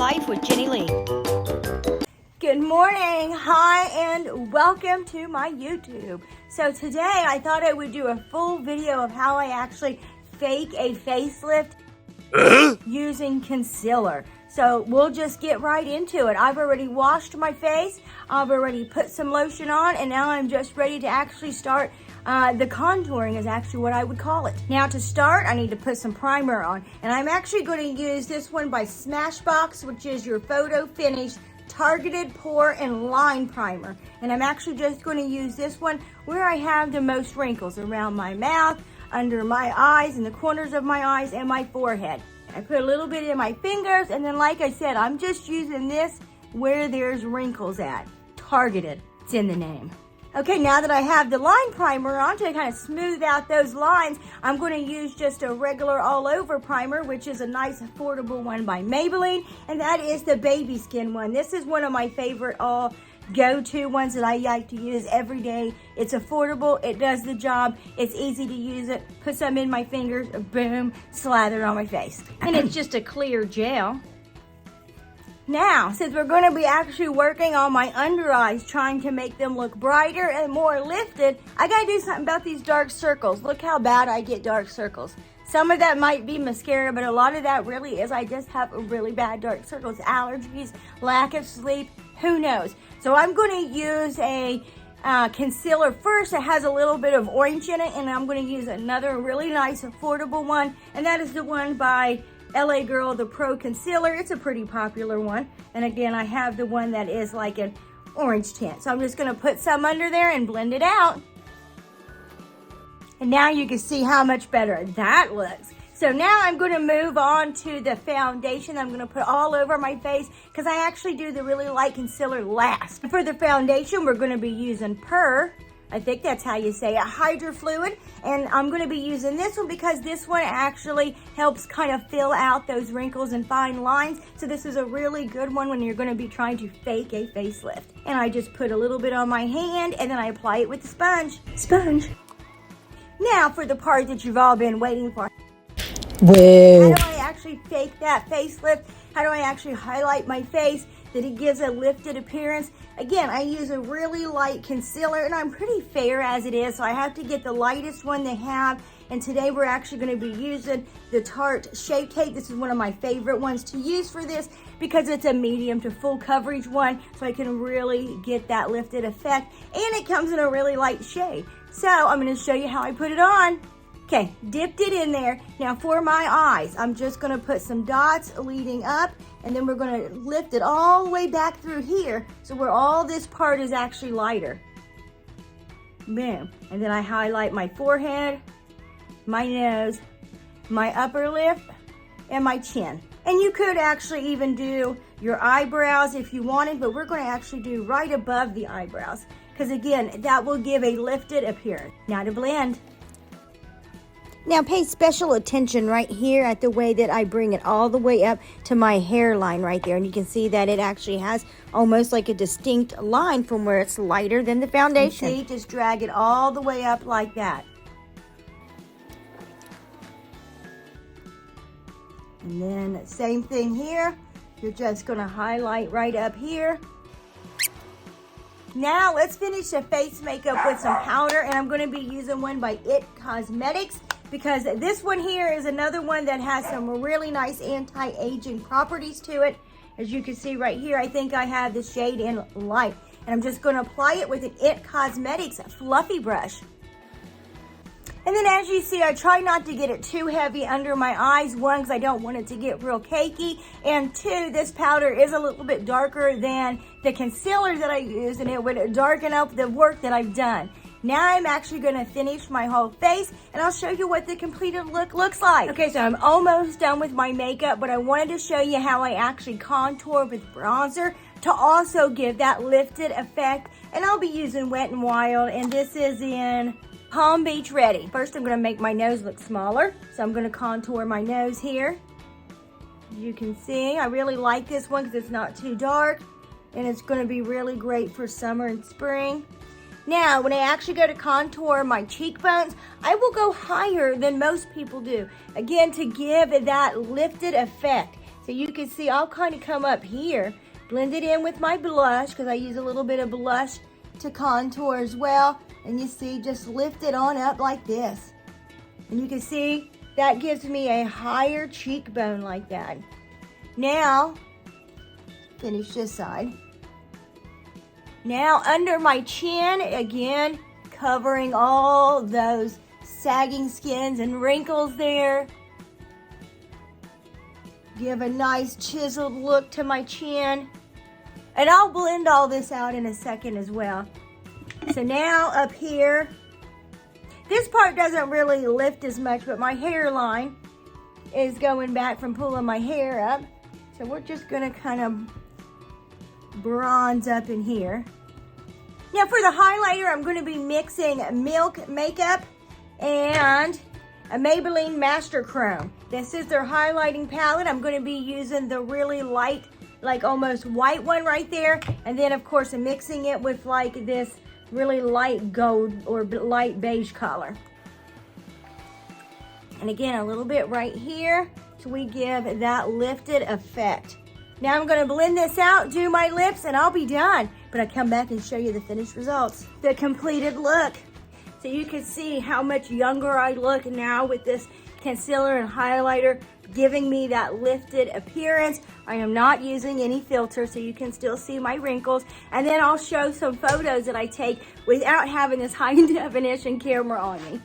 Life with Jenny Lee. Good morning, hi, and welcome to my YouTube. So today I thought I would do a full video of how I actually fake a facelift using concealer. So we'll just get right into it. I've already washed my face, I've already put some lotion on, and now I'm just ready to actually start the contouring is actually what I would call it. Now to start, I need to put some primer on, and I'm actually going to use this one by Smashbox, which is your Photo Finish Targeted Pore and Line Primer. And I'm actually just going to use this one where I have the most wrinkles, around my mouth, under my eyes, in the corners of my eyes, and my forehead. I put a little bit in my fingers, and then like I said, I'm just using this where there's wrinkles at. Targeted, it's in the name. Okay, now that I have the line primer on to kind of smooth out those lines, I'm going to use just a regular all-over primer, which is a nice affordable one by Maybelline, and that is the baby skin one. This is one of my favorite go-to ones that I like to use every day. It's affordable, it does the job, it's easy to use it. Put some in my fingers, boom, slather it on my face. And it's just a clear gel. Now, since we're going to be actually working on my under eyes, trying to make them look brighter and more lifted, I got to do something about these dark circles. Look how bad I get dark circles. Some of that might be mascara, but a lot of that really is I just have really bad dark circles. Allergies, lack of sleep, who knows. So I'm going to use a concealer first. It has a little bit of orange in it, and I'm going to use another really nice affordable one, and that is the one by LA Girl, the Pro Concealer. It's a pretty popular one. And again, I have the one that is like an orange tint. So I'm just gonna put some under there and blend it out. And now you can see how much better that looks. So now I'm gonna move on to the foundation I'm gonna put all over my face, because I actually do the really light concealer last. For the foundation, we're gonna be using I think that's how you say it, Hydrafluid, and I'm going to be using this one because this one actually helps kind of fill out those wrinkles and fine lines. So this is a really good one when you're going to be trying to fake a facelift. And I just put a little bit on my hand, and then I apply it with the sponge. Now for the part that you've all been waiting for. Whoa. How do I actually fake that facelift? How do I actually highlight my face that it gives a lifted appearance? Again, I use a really light concealer, and I'm pretty fair as it is, so I have to get the lightest one they have. And today we're actually going to be using the Tarte Shape Tape. This is one of my favorite ones to use for this because it's a medium to full coverage one, so I can really get that lifted effect. And it comes in a really light shade. So I'm going to show you how I put it on. Okay, dipped it in there. Now for my eyes, I'm just gonna put some dots leading up, and then we're gonna lift it all the way back through here, so where all this part is actually lighter. Boom. And then I highlight my forehead, my nose, my upper lip, and my chin. And you could actually even do your eyebrows if you wanted, but we're gonna actually do right above the eyebrows, because again, that will give a lifted appearance. Now to blend. Now pay special attention right here at the way that I bring it all the way up to my hairline right there. And you can see that it actually has almost like a distinct line from where it's lighter than the foundation. See, just drag it all the way up like that. And then same thing here. You're just gonna highlight right up here. Now let's finish the face makeup with some powder, and I'm gonna be using one by It Cosmetics, because this one here is another one that has some really nice anti-aging properties to it. As you can see right here, I think I have the shade in Light. And I'm just going to apply it with an It Cosmetics fluffy brush. And then as you see, I try not to get it too heavy under my eyes. One, because I don't want it to get real cakey. And two, this powder is a little bit darker than the concealer that I use, and it would darken up the work that I've done. Now I'm actually going to finish my whole face, and I'll show you what the completed look looks like. Okay, so I'm almost done with my makeup, but I wanted to show you how I actually contour with bronzer to also give that lifted effect. And I'll be using Wet n Wild, and this is in Palm Beach Ready. First, I'm going to make my nose look smaller, so I'm going to contour my nose here. You can see, I really like this one because it's not too dark, and it's going to be really great for summer and spring. Now, when I actually go to contour my cheekbones, I will go higher than most people do. Again, to give that lifted effect. So you can see I'll kind of come up here, blend it in with my blush because I use a little bit of blush to contour as well. And you see, just lift it on up like this. And you can see that gives me a higher cheekbone like that. Now, finish this side. Now under my chin, again, covering all those sagging skins and wrinkles there. Give a nice chiseled look to my chin. And I'll blend all this out in a second as well. So now up here, this part doesn't really lift as much, but my hairline is going back from pulling my hair up. So we're just gonna kind of bronze up in here. Now for the highlighter, I'm gonna be mixing Milk Makeup and a Maybelline Master Chrome. This is their highlighting palette. I'm gonna be using the really light, like almost white one right there. And then of course I'm mixing it with like this really light gold or light beige color. And again, a little bit right here so we give that lifted effect. Now I'm gonna blend this out, do my lips, and I'll be done. But I come back and show you the finished results, the completed look. So you can see how much younger I look now with this concealer and highlighter giving me that lifted appearance. I am not using any filter, so you can still see my wrinkles. And then I'll show some photos that I take without having this high definition camera on me.